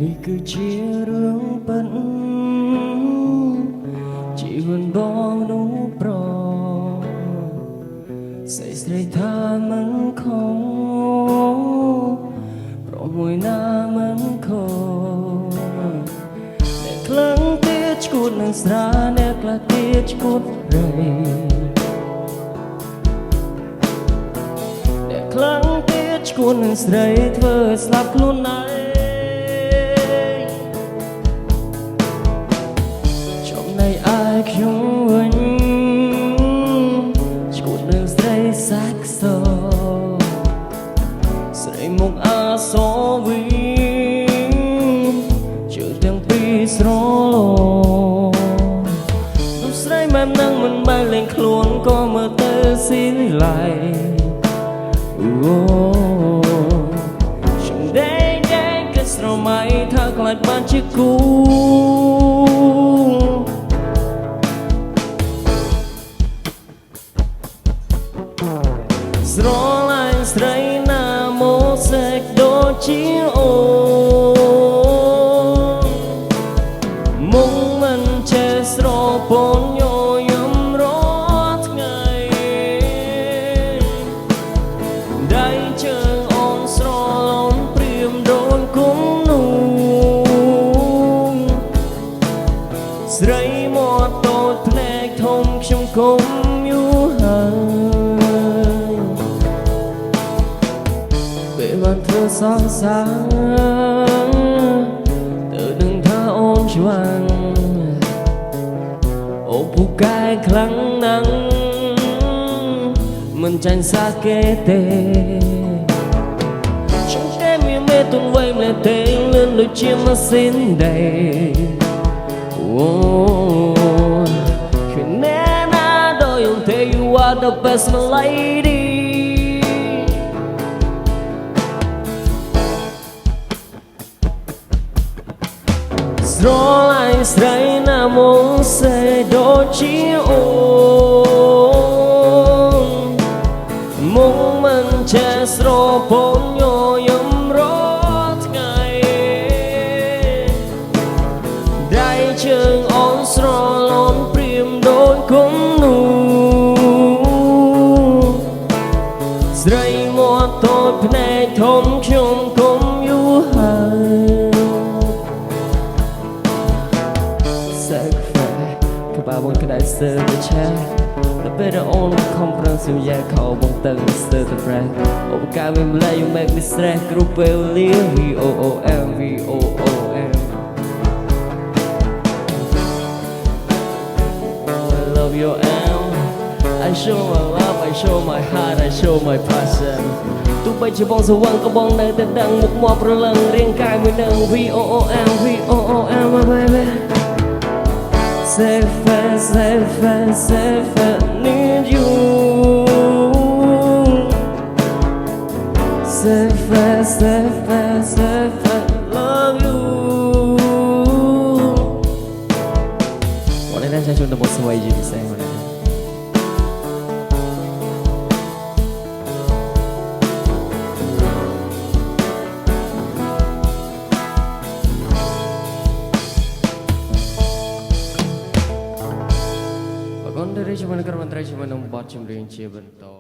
នេះគឺជារឿងពិតជីវិតបងនោះប្រស្រីថាមិនខុសប្រមួយណាមិនខុសអ្នកខ្លាំងទៀតឈួតនឹងស្រាអ្នកខ្លះទៀតឈួតរៃអ្នកខ្លាំងទៀតឈួតនឹងស្រីធ្វើឲ្យស្លាប់ខ្លួនឯងចំណែកឯខ្ញុំវិញឈួតនឹងស្រីសាក់សោស្រីមុខអាសវីជើងទាំងពីរស្រឡូនោះស្រីបែបហ្នឹងមិនបែកលែងខ្លួនក៏មើលទៅស៊ីឡៃអូខ្ញុំតែគិតស្រមៃថាខ្លាចបានជាគូស្រឡាញ់ស្រីណាមកសេកដូចជាអូមុំមិនចេះស្រពនញយំរាល់ថ្ងៃដៃជើងអូនស្រឡំព្រាមដូចគុំនោះស្រីមកតូចភ្នែកធំខ្ញុំគុំយូរហើយពេលបានធ្វើសងសាទៅដឹងថាអូនឆ្វាំងអូពូកែខ្លាំងណាស់មិនចាញ់សាគេទេខ្ញុំតែមានមេទុនវៃម្លេះទេលឿនដូចជាម៉ាស៊ីនដែរអូគឺណែណាដល់យំទេ you are the best my ladyស្រឡាញ់ស្រីណាមកសេដូចជាអូនមុំមិនចេះស្រពនញយំរាល់ថ្ងៃដៃជើងអូនស្រឡំព្រាមដូចគុំនោះស្រីមកតូចភ្នែកធំខ្ញុំគុំយូរហើយbà muốn cái đại sơ để cha nó biết là ôn không cần siêu gia khẩu bằng tầng sơ tập ra ôm ca mình lấy you make me stress group will live V-O-O-M V-O-O-M I love your am I show my love I show my heart I show my passion ទោះបីជាបងសវឹងក៏បងនៅតែដឹងមុខមាត់ប្រលឹងរាងកាយមួយនឹង V-O-O-M V-O-O-M my baby Safe, need you. Safe, love you. What did I say to the most way you say? Con dari cuma negara menteri cuma nombor cemring cia bentol.